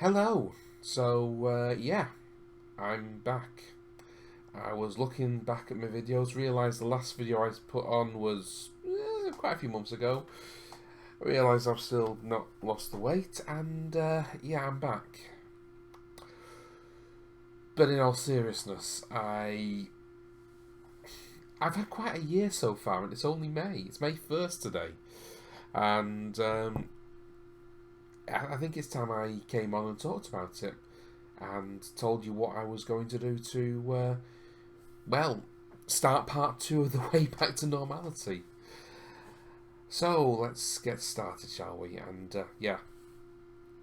Hello. Yeah, I'm back. I was looking back at my videos, realised the last video I put on was quite a few months ago. I realised I've still not lost the weight, and yeah, I'm back. But in all seriousness, I've had quite a year so far, and it's only May. It's May 1st today, and I think it's time I came on and talked about it and told you what I was going to do to well, start part two of the way back to normality. So let's get started, shall we? And yeah,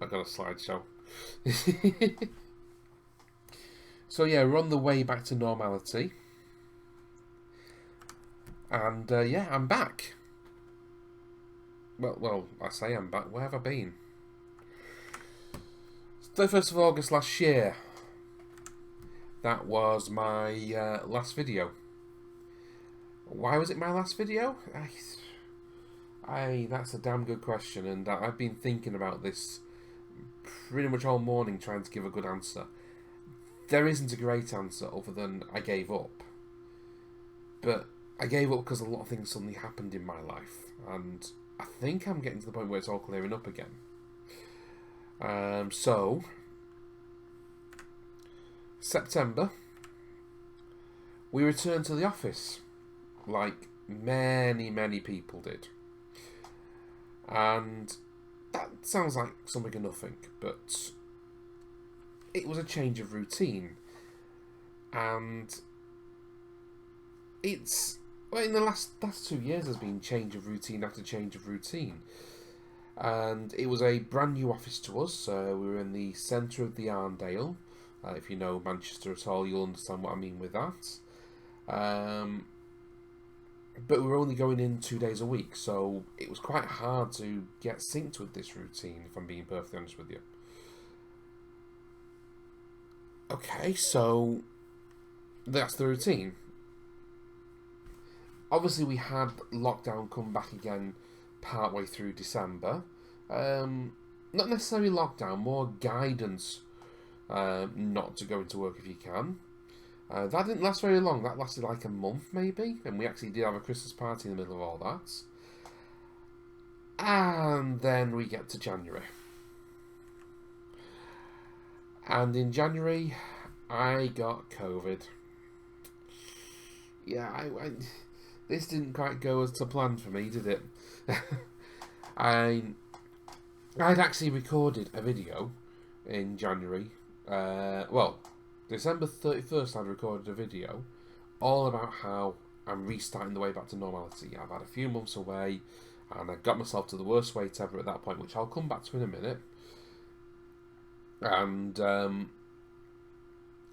I've got a slideshow. So yeah, we're on the way back to normality, and yeah, I'm back. Well, I say I'm back. Where have I been? 31st of August last year. That was my last video. Why was it my last video? That's a damn good question, and I've been thinking about this pretty much all morning trying to give a good answer. There isn't a great answer other than I gave up. But I gave up because a lot of things suddenly happened in my life, and I think I'm getting to the point where it's all clearing up again. So, September, we returned to the office, like many people did. And that sounds like something or nothing, but it was a change of routine. And in the last 2 years there's been change of routine after change of routine. And it was a brand new office to us. We were in the centre of the Arndale. If you know Manchester at all, you'll understand what I mean with that. But we were only going in 2 days a week, so it was quite hard to get synced with this routine, if I'm being perfectly honest with you. Okay, so that's the routine. Obviously, we had lockdown come back again partway through December. Not necessarily lockdown, more guidance not to go into work if you can. That didn't last very long. That lasted like a month maybe, and we actually did have a Christmas party in the middle of all that. And then we get to January. And in January, I got COVID. Yeah, this didn't quite go as to plan for me, did it? I'd actually recorded a video in January. December 31st, I'd recorded a video all about how I'm restarting the way back to normality. I've had a few months away, and I got myself to the worst weight ever at that point, which I'll come back to in a minute. And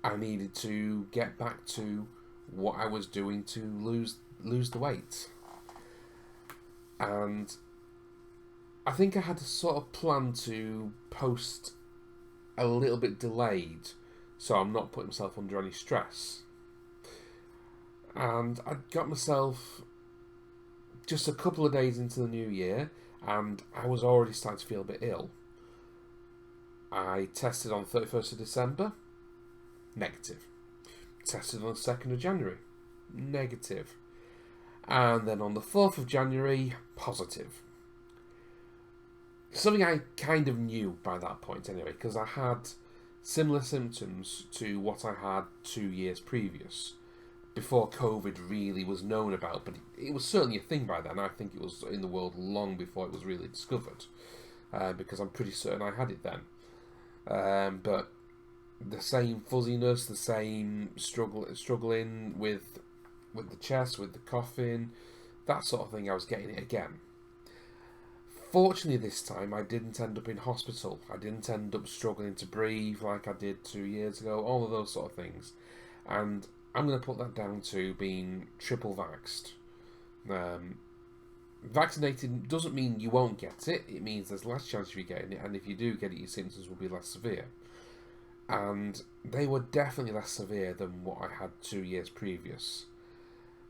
I needed to get back to what I was doing to lose the weight. And I think I had a sort of plan to post a little bit delayed, so I'm not putting myself under any stress. And I got myself just a couple of days into the new year, and I was already starting to feel a bit ill. I tested on the 31st of December, negative. Tested on the 2nd of January, negative. And then on the 4th of January, positive. Something I kind of knew by that point anyway, because I had similar symptoms to what I had 2 years previous, before COVID really was known about, but it was certainly a thing by then. I think it was in the world long before it was really discovered, because I'm pretty certain I had it then. But the same fuzziness, the same struggling with the chest, with the coughing, that sort of thing, I was getting it again. Fortunately this time I didn't end up in hospital. I didn't end up struggling to breathe like I did 2 years ago, all of those sort of things. And I'm going to put that down to being triple vaxxed. Vaccinated doesn't mean you won't get it. It means there's less chance of you getting it, and if you do get it, your symptoms will be less severe. And they were definitely less severe than what I had 2 years previous.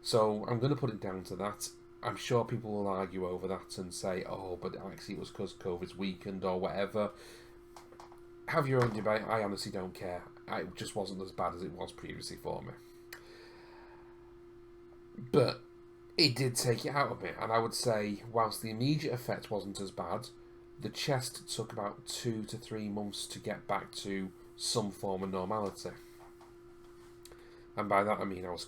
So I'm going to put it down to that. I'm sure people will argue over that and say, oh, but actually it was because COVID's weakened or whatever. have your own debate. I honestly don't care. It just wasn't as bad as it was previously for me. But it did take it out of me, and I would say, whilst the immediate effect wasn't as bad, the chest took about 2 to 3 months to get back to some form of normality. And by that I mean I was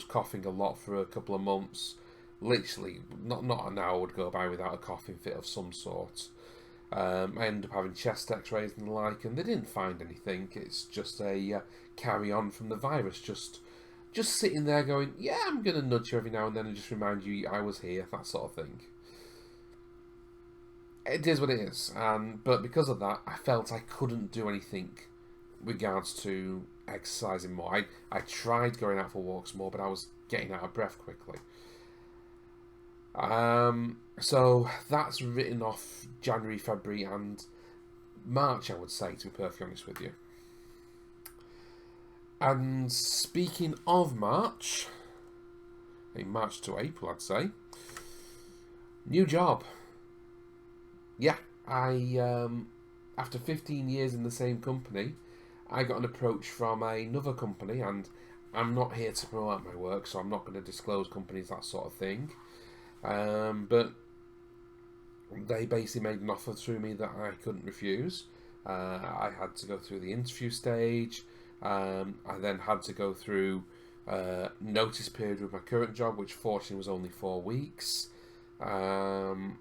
coughing a lot for a couple of months. Literally, not an hour would go by without a coughing fit of some sort. I ended up having chest x-rays and the like, and they didn't find anything. It's just a carry on from the virus. Just sitting there going, yeah, I'm going to nudge you every now and then and just remind you I was here, that sort of thing. It is what it is. But because of that, I felt I couldn't do anything regards to exercising more. I tried going out for walks more, but I was getting out of breath quickly. So that's written off January, February and March, I would say, to be perfectly honest with you. And speaking of March, March to April, I'd say, new job. Yeah, after 15 years in the same company, I got an approach from another company, and I'm not here to promote my work, so I'm not going to disclose companies, that sort of thing. But they basically made an offer through me that I couldn't refuse. I had to go through the interview stage. I then had to go through notice period with my current job, which fortunately was only 4 weeks. And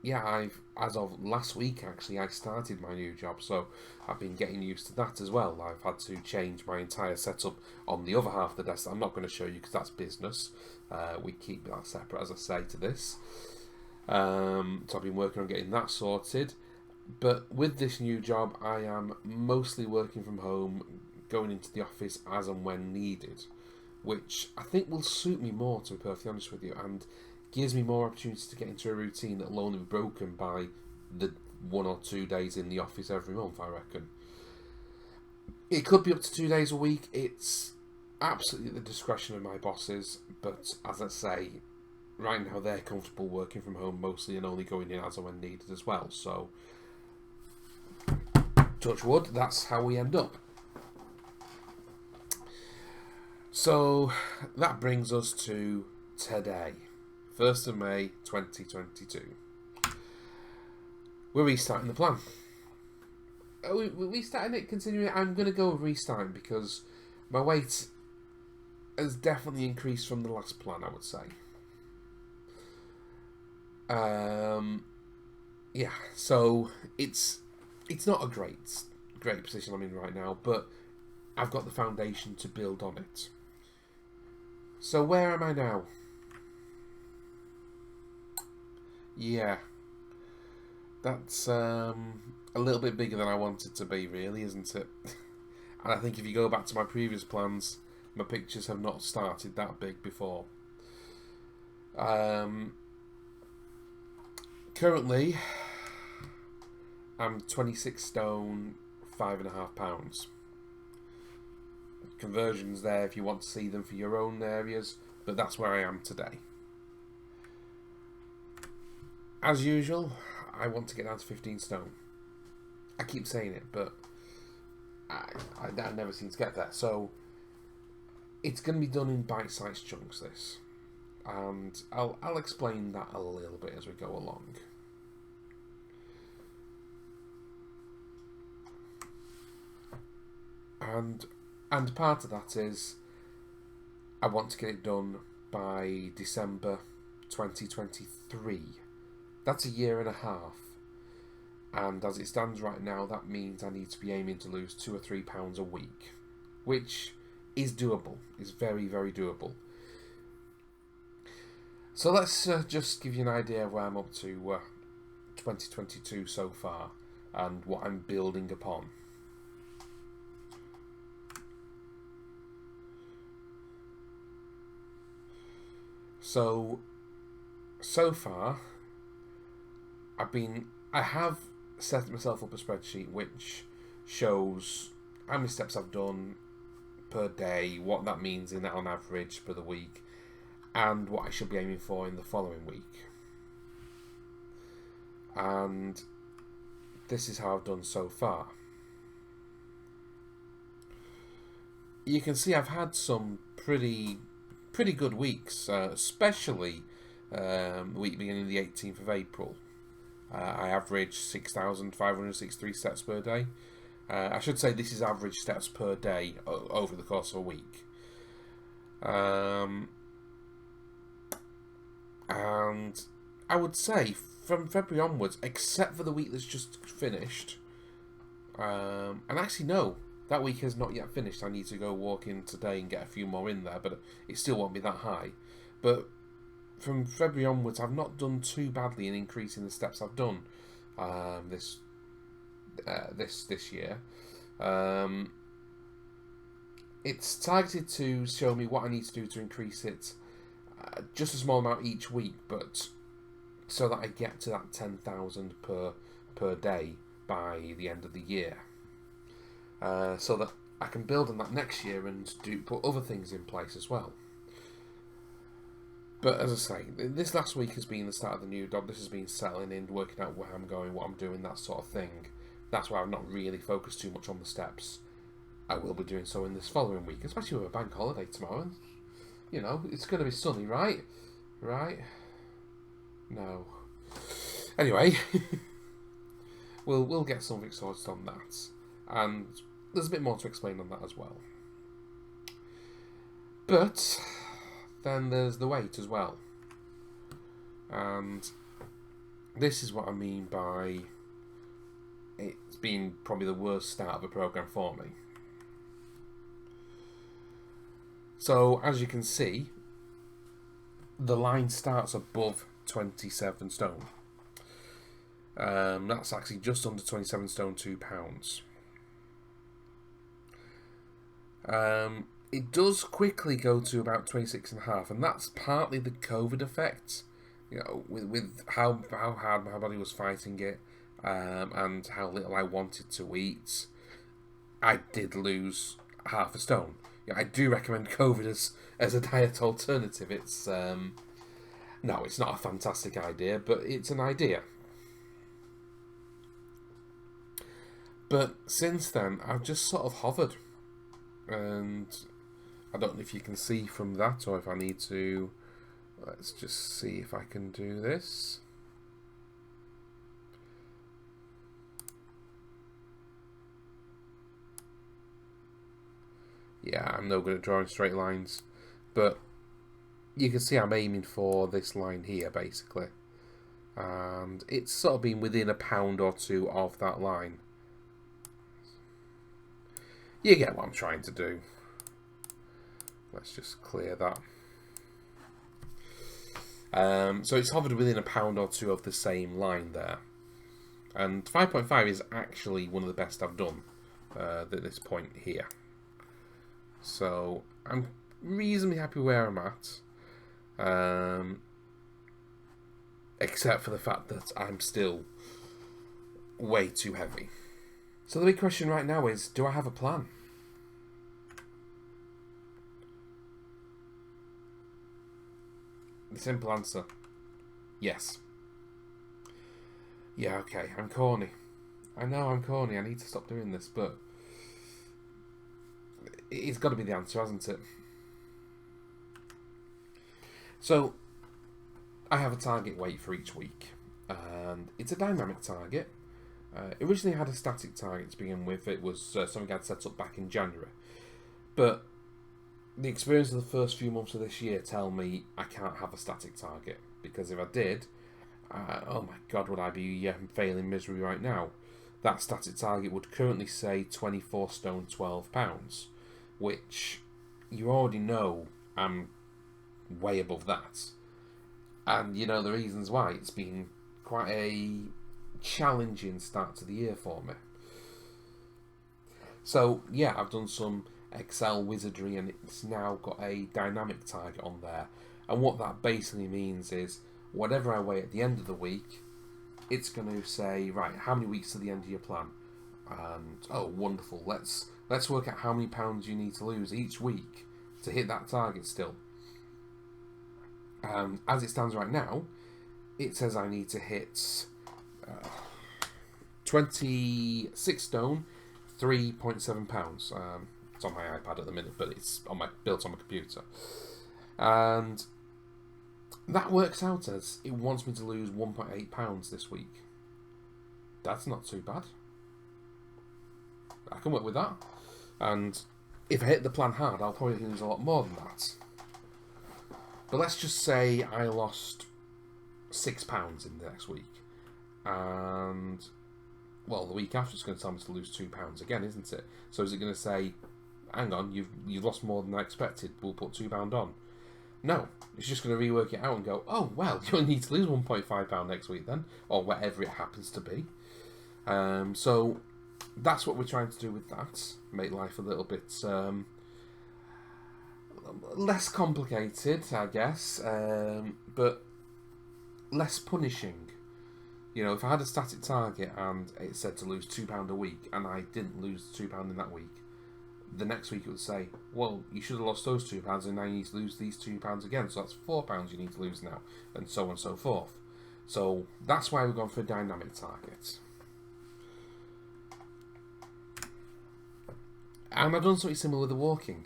yeah, as of last week, actually, I started my new job, so I've been getting used to that as well. I've had to change my entire setup on the other half of the desk. I'm not going to show you because that's business. We keep that separate, as I say, to this. So I've been working on getting that sorted. But with this new job, I am mostly working from home, going into the office as and when needed, which I think will suit me more, to be perfectly honest with you, and gives me more opportunities to get into a routine that will only be broken by the 1 or 2 days in the office every month, I reckon. It could be up to 2 days a week. It's absolutely at the discretion of my bosses, but as I say, right now they're comfortable working from home mostly and only going in as and when needed as well. So, touch wood, that's how we end up. So, that brings us to today. 1st of May 2022. We're restarting the plan. We're restarting it, continuing it. I'm going to go with restarting because my weight has definitely increased from the last plan, I would say. Yeah, so it's not a great position I'm in right now, but I've got the foundation to build on it. So where am I now? Yeah, that's a little bit bigger than I wanted to be, really, isn't it? And I think if you go back to my previous plans, my pictures have not started that big before. Currently, I'm 26 stone, 5.5 pounds. Conversions there if you want to see them for your own areas, but that's where I am today. As usual, I want to get down to 15 stone. I keep saying it, but I never seem to get there. So it's going to be done in bite-sized chunks, this. And I'll explain that a little bit as we go along. And part of that is I want to get it done by December 2023. That's a year and a half. And as it stands right now, that means I need to be aiming to lose 2 or 3 pounds a week, which is doable. Is very, very doable. So let's just give you an idea of where I'm up to 2022 so far and what I'm building upon. So far, I have set myself up a spreadsheet which shows how many steps I've done per day, what that means on average for the week, and what I should be aiming for in the following week. And this is how I've done so far. You can see I've had some pretty good weeks, especially the week beginning the 18th of April. I averaged 6,563 steps per day. I should say this is average steps per day over the course of a week. And I would say from February onwards, except for the week that's just finished, and actually no, that week has not yet finished. I need to go walk in today and get a few more in there, but it still won't be that high. But from February onwards, I've not done too badly in increasing the steps I've done this year. It's targeted to show me what I need to do to increase it just a small amount each week, but so that I get to that 10,000 per day by the end of the year. So that I can build on that next year and put other things in place as well. But as I say, this last week has been the start of the new job. This has been settling in, working out where I'm going, what I'm doing, that sort of thing. That's why I've not really focused too much on the steps. I will be doing so in this following week, especially with a bank holiday tomorrow. You know, it's going to be sunny, right? Right? No. Anyway, we'll get something sorted on that. And there's a bit more to explain on that as well. But then there's the weight as well. And this is what I mean by it's been probably the worst start of a program for me. So, as you can see, the line starts above 27 stone. That's actually just under 27 stone, 2 pounds. It does quickly go to about 26.5, and that's partly the COVID effect. You know, with how hard my body was fighting it, and how little I wanted to eat. I did lose half a stone. Yeah, I do recommend COVID as a diet alternative. It's no, it's not a fantastic idea, but it's an idea. But since then, I've just sort of hovered, and I don't know if you can see from that or if I need to. Let's just see if I can do this. Yeah, I'm no good at drawing straight lines, but you can see I'm aiming for this line here, basically. And it's sort of been within a pound or two of that line. You get what I'm trying to do. Let's just clear that. So it's hovered within a pound or two of the same line there. And 5.5 is actually one of the best I've done at this point here. So I'm reasonably happy where I'm at. Except for the fact that I'm still way too heavy. So the big question right now is, do I have a plan? The simple answer, yes. Yeah, okay, I'm corny. I know I'm corny, I need to stop doing this, but it's got to be the answer, hasn't it? So, I have a target weight for each week, and it's a dynamic target. Originally I had a static target to begin with. It was something I'd set up back in January. But the experience of the first few months of this year tell me I can't have a static target, because if I did, oh my god, would I be failing misery right now. That static target would currently say 24 stone 12 pounds, which you already know I'm way above that. And you know the reasons why. It's been quite a challenging start to the year for me. So yeah, I've done some Excel wizardry, and it's now got a dynamic target on there. And what that basically means is, whatever I weigh at the end of the week, it's going to say, right, how many weeks to the end of your plan? And oh, wonderful. Let's work out how many pounds you need to lose each week to hit that target still. As it stands right now, it says I need to hit 26 stone, 3.7 pounds. It's on my iPad at the minute, but it's built on my computer. And that works out as it wants me to lose 1.8 pounds this week. That's not too bad. I can work with that. And if I hit the plan hard, I'll probably lose a lot more than that. But let's just say I lost £6 in the next week. And, well, the week after it's going to tell me to lose £2 again, isn't it? So is it going to say, hang on, you've lost more than I expected, we'll put £2 on? No, it's just going to rework it out and go, oh, well, you only need to lose £1.5 next week then, or whatever it happens to be. So that's what we're trying to do with that, make life a little bit less complicated, I guess, but less punishing. You know, if I had a static target and it said to lose £2 a week and I didn't lose £2 in that week, the next week it would say, well, you should have lost those £2 and now you need to lose these £2 again, so that's £4 you need to lose now, and so on and so forth. So that's why we've gone for a dynamic target. And I've done something similar with the walking.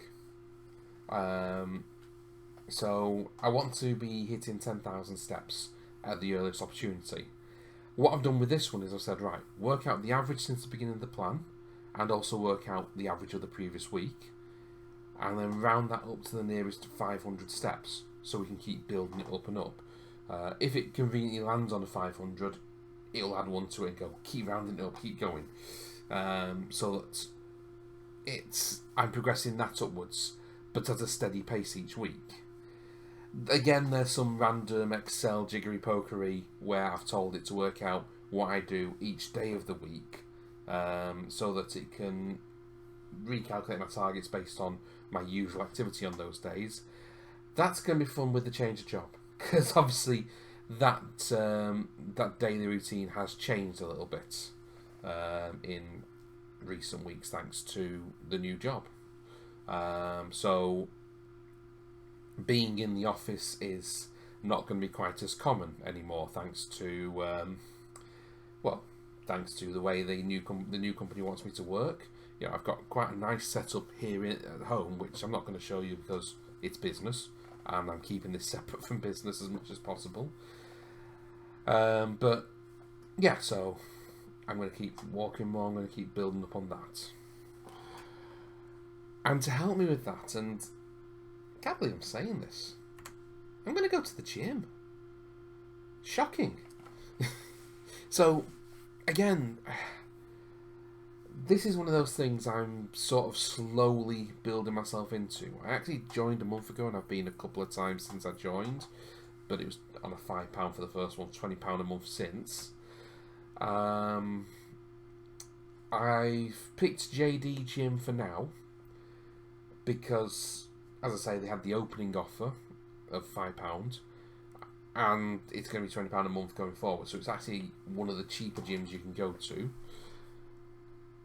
So I want to be hitting 10,000 steps at the earliest opportunity. What I've done with this one is I've said, right, work out the average since the beginning of the plan, and also work out the average of the previous week, and then round that up to the nearest 500 steps, so we can keep building it up and up. If it conveniently lands on a 500, it'll add one to it and go, keep rounding it up, keep going. So that I'm progressing that upwards, but at a steady pace each week. Again, there's some random Excel jiggery-pokery where I've told it to work out what I do each day of the week, so that it can recalculate my targets based on my usual activity on those days. That's going to be fun with the change of job, because obviously that daily routine has changed a little bit in recent weeks thanks to the new job. So being in the office is not going to be quite as common anymore, thanks to thanks to the way the new company wants me to work. You know, I've got quite a nice setup here at home, which I'm not going to show you because it's business, and I'm keeping this separate from business as much as possible. But yeah, so I'm going to keep walking more. I'm going to keep building up on that. And to help me with that, and I can't believe I'm saying this, I'm going to go to the gym. Shocking. So, again, this is one of those things I'm sort of slowly building myself into. I actually joined a month ago, and I've been a couple of times since I joined, but it was on a £5 for the first one, £20 a month since. I've picked JD Gym for now, because, as I say, they had the opening offer of £5, and it's going to be £20 a month going forward, so it's actually one of the cheaper gyms you can go to.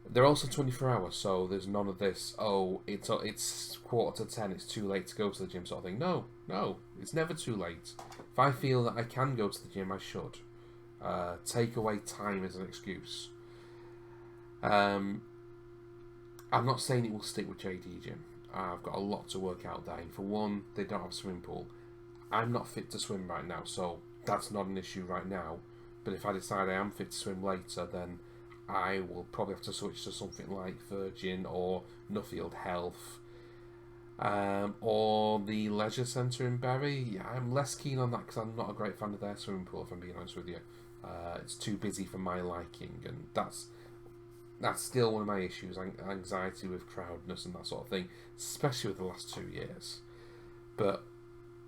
They're also 24 hours, so there's none of this, oh, it's 9:45, it's too late to go to the gym sort of thing. No, it's never too late. If I feel that I can go to the gym, I should. Take away time as an excuse. I'm not saying it will stick with JD Gym. I've got a lot to work out there. For one, they don't have a swimming pool. I'm not fit to swim right now, so that's not an issue right now. But if I decide I am fit to swim later, then I will probably have to switch to something like Virgin or Nuffield Health, or the Leisure Centre in Bury. I'm less keen on that because I'm not a great fan of their swimming pool, if I'm being honest with you. It's too busy for my liking, and that's still one of my issues, anxiety with crowdness and that sort of thing, especially with the last 2 years. But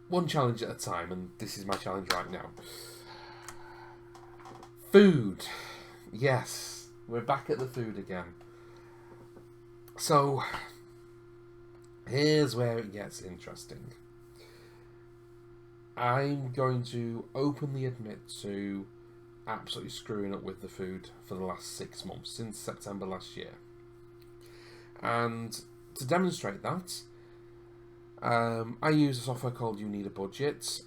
one challenge at a time, and this is my challenge right now. Food. Yes, we're back at the food again. So, here's where it gets interesting. I'm going to openly admit to absolutely screwing up with the food for the last 6 months, since September last year. And to demonstrate that, I use a software called You Need a Budget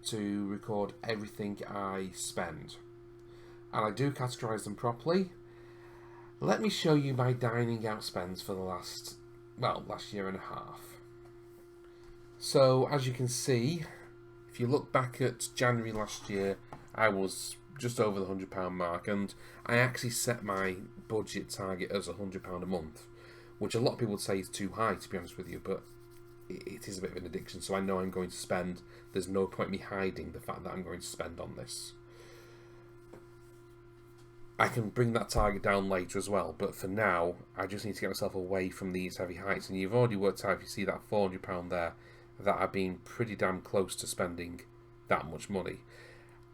to record everything I spend. And I do categorise them properly, Let me show you my dining out spends for the last year and a half. So, as you can see, if you look back at January last year, I was just over the £100 mark, and I actually set my budget target as £100 a month, which a lot of people would say is too high, to be honest with you, but it is a bit of an addiction, so I know I'm going to spend. There's no point in me hiding the fact that I'm going to spend on this. I can bring that target down later as well, but for now, I just need to get myself away from these heavy heights. And you've already worked out, if you see that £400 there, that I've been pretty damn close to spending that much money.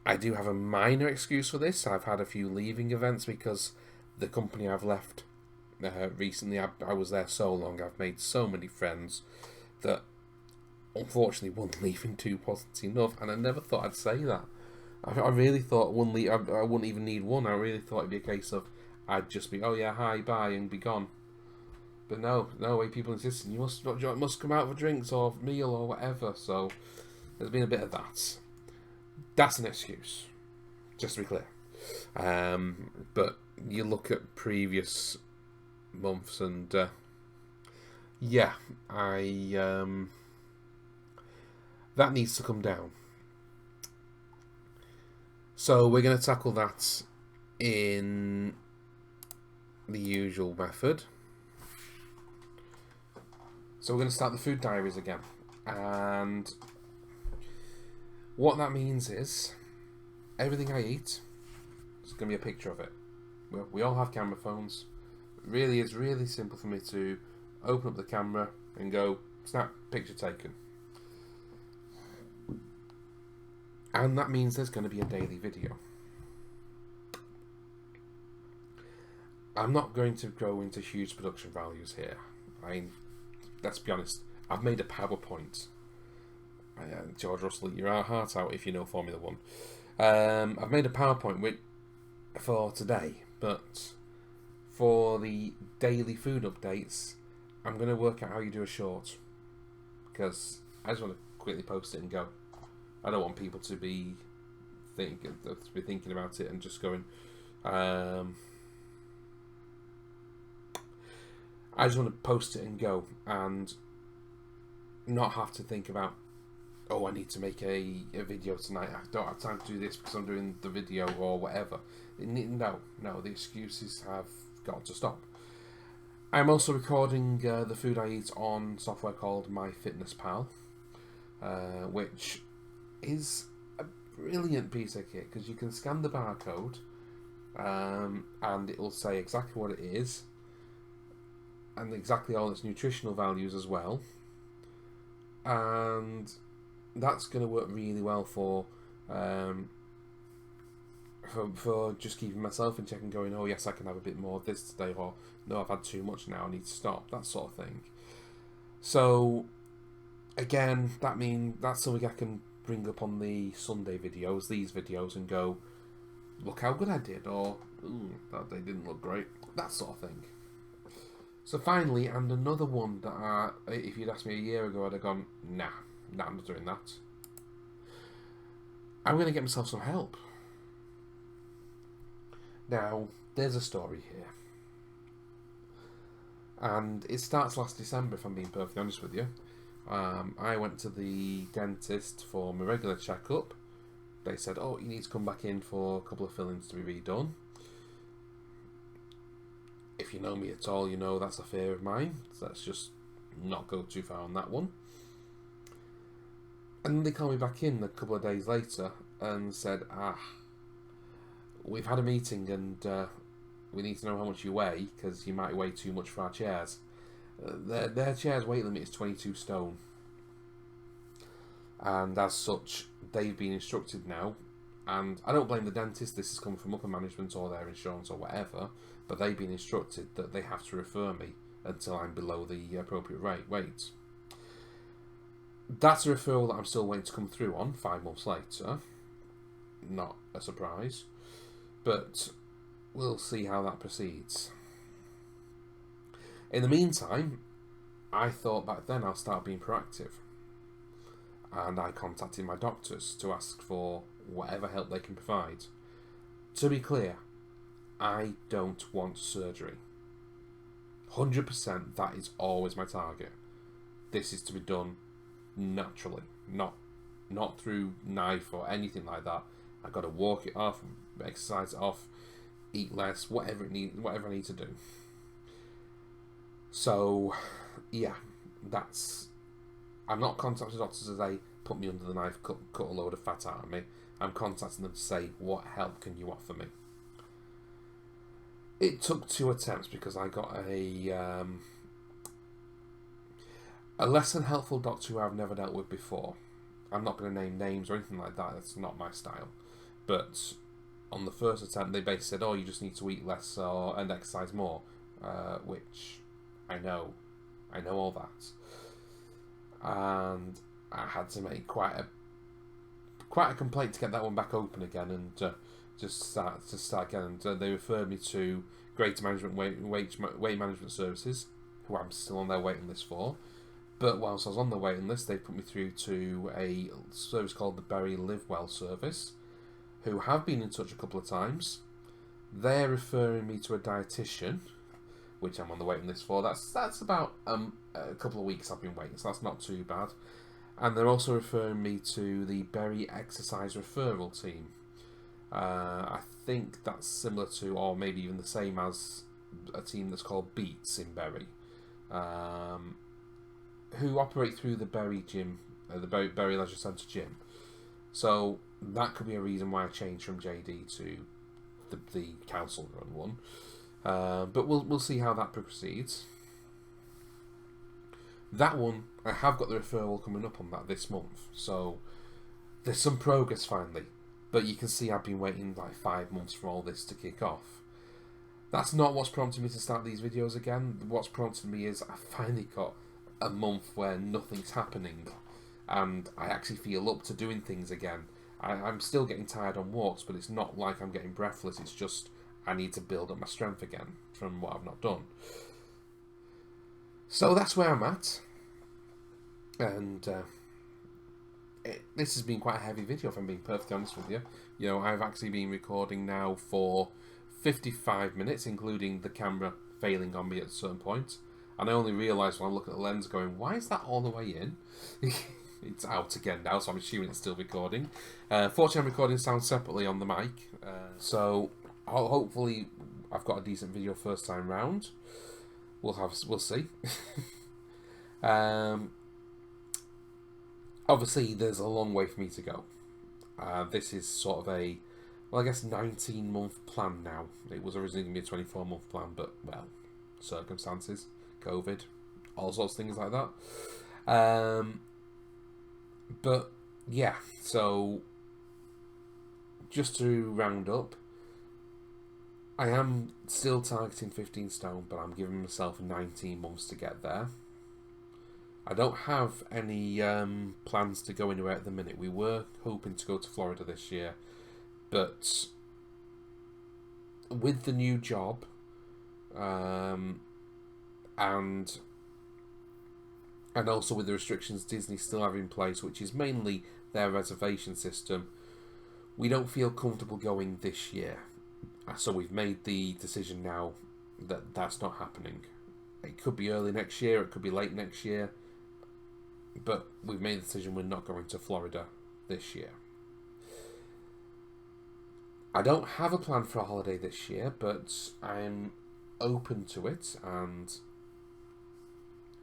I do have a minor excuse for this. I've had a few leaving events because the company I've left recently, I was there so long, I've made so many friends that unfortunately one leaving too wasn't enough, and I never thought I'd say that. I really thought I wouldn't even need one. I really thought it'd be a case of I'd just be, oh yeah, hi, bye, and be gone. But no way, people insisting you must come out for drinks or meal or whatever. So there's been a bit of that. That's an excuse, just to be clear. But you look at previous months, and yeah, that needs to come down. So we're going to tackle that in the usual method. So we're going to start the food diaries again. And what that means is everything I eat, there's going to be a picture of it. We all have camera phones. It's really simple for me to open up the camera and go, snap, picture taken. And that means there's going to be a daily video. I'm not going to go into huge production values here. Let's be honest, I've made a PowerPoint. George Russell, eat your heart out if you know Formula 1. I've made a PowerPoint for today, but for the daily food updates, I'm going to work out how you do a short. Because I just want to quickly post it and go. I don't want people to be thinking about it and just going. I just want to post it and go, and not have to think about, oh, I need to make a video tonight. I don't have time to do this because I'm doing the video or whatever. No, the excuses have got to stop. I'm also recording the food I eat on software called MyFitnessPal, which is a brilliant piece of kit because you can scan the barcode and it will say exactly what it is and exactly all its nutritional values as well, and that's going to work really well for just keeping myself in check and going, oh yes, I can have a bit more of this today, or no, I've had too much now, I need to stop, that sort of thing. So again, that's something I can bring up on the Sunday videos, these videos, and go, look how good I did, or that day didn't look great, that sort of thing. So finally, and another one that if you'd asked me a year ago, I'd have gone, nah, I'm not doing that. I'm going to get myself some help. Now, there's a story here. And it starts last December, if I'm being perfectly honest with you. I went to the dentist for my regular checkup. They said, oh, you need to come back in for a couple of fillings to be redone. If you know me at all, you know that's a fear of mine. So let's just not go too far on that one. And they called me back in a couple of days later and said, we've had a meeting and we need to know how much you weigh because you might weigh too much for our chairs. Their chair's weight limit is 22 stone. And as such, they've been instructed now, and I don't blame the dentist, this has come from upper management or their insurance or whatever, but they've been instructed that they have to refer me until I'm below the appropriate weight. That's a referral that I'm still waiting to come through on 5 months later. Not a surprise, but we'll see how that proceeds. In the meantime, I thought back then I'll start being proactive. And I contacted my doctors to ask for whatever help they can provide. To be clear, I don't want surgery. 100%, that is always my target. This is to be done naturally, not through knife or anything like that. I've got to walk it off, exercise it off, eat less, whatever I need to do. So, yeah, I'm not contacting doctors to say, put me under the knife, cut a load of fat out of me. I'm contacting them to say, what help can you offer me? It took 2 attempts because I got a less than helpful doctor who I've never dealt with before. I'm not going to name names or anything like that. That's not my style. But on the first attempt, they basically said, "Oh, you just need to eat less and exercise more," which I know all that, and I had to make quite a complaint to get that one back open again and just start again. And they referred me to Greater Management Weight Management Services, who I'm still on their waiting list for. But whilst I was on the waiting list, they put me through to a service called the Bury Live Well service, who have been in touch a couple of times. They're referring me to a dietitian, which I'm on the waiting list for. That's about a couple of weeks I've been waiting, so that's not too bad. And they're also referring me to the Bury Exercise Referral Team. I think that's similar to, or maybe even the same as, a team that's called Beats in Bury, who operate through the Bury gym, the Bury Leisure Centre gym. So that could be a reason why I changed from JD to the council run one. But we'll see how that proceeds. That one, I have got the referral coming up on that this month, so there's some progress finally. But you can see I've been waiting like 5 months for all this to kick off. That's not what's prompted me to start these videos again. What's prompted me is I finally got a month where nothing's happening, and I actually feel up to doing things again. I'm still getting tired on walks, but it's not like I'm getting breathless. It's just I need to build up my strength again from what I've not done. So that's where I'm at, and this has been quite a heavy video, if I'm being perfectly honest with you. You know, I've actually been recording now for 55 minutes, including the camera failing on me at a certain point. And I only realised when I look at the lens going, why is that all the way in? It's out again now, so I'm assuming it's still recording. Fortunately, I'm recording sound separately on the mic. So hopefully I've got a decent video first time round. We'll see. Obviously, there's a long way for me to go. This is sort of a, well, I guess 19-month plan now. It was originally going to be a 24-month plan, but, well, circumstances, COVID, all sorts of things like that. But, yeah, so just to round up, I am still targeting 15 stone, but I'm giving myself 19 months to get there. I don't have any plans to go anywhere at the minute. We were hoping to go to Florida this year, but with the new job and also with the restrictions Disney still have in place, which is mainly their reservation system, we don't feel comfortable going this year. So we've made the decision now that that's not happening. It could be early next year, it could be late next year, but we've made the decision we're not going to Florida this year. I don't have a plan for a holiday this year, but I'm open to it, and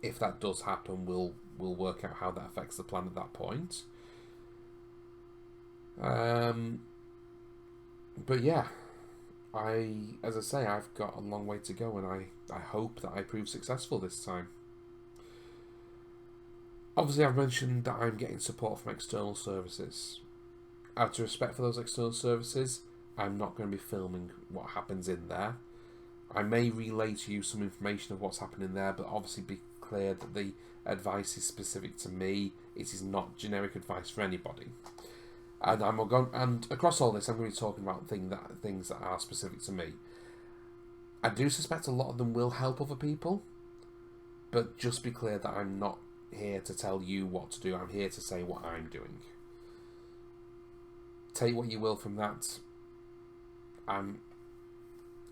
if that does happen, we'll work out how that affects the plan at that point. But yeah, as I say, I've got a long way to go, and I hope that I prove successful this time. Obviously, I've mentioned that I'm getting support from external services. Out of respect for those external services, I'm not going to be filming what happens in there. I may relay to you some information of what's happening there, but obviously be clear that the advice is specific to me. It is not generic advice for anybody. And across all this, I'm going to be talking about things that are specific to me. I do suspect a lot of them will help other people, but just be clear that I'm not here to tell you what to do. I'm here to say what I'm doing. Take what you will from that. I'm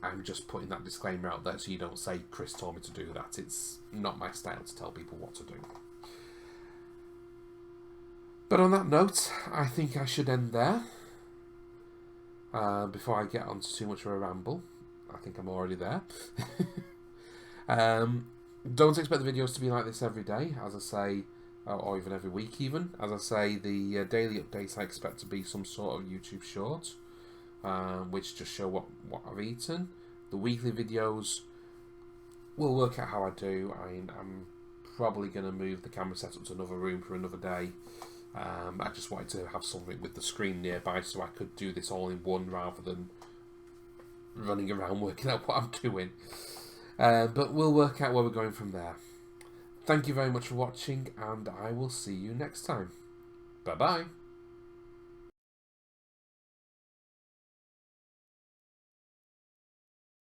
I'm just putting that disclaimer out there so you don't say Chris told me to do that. It's not my style to tell people what to do. But on that note, I think I should end there. Before I get on to too much of a ramble. I think I'm already there. Don't expect the videos to be like this every day, as I say, or even every week even. As I say, the daily updates I expect to be some sort of YouTube short, which just show what I've eaten. The weekly videos, we'll work out how I do. I'm probably going to move the camera setup to another room for another day. I just wanted to have something with the screen nearby so I could do this all in one rather than running around working out what I'm doing. But we'll work out where we're going from there. Thank you very much for watching, and I will see you next time. Bye bye.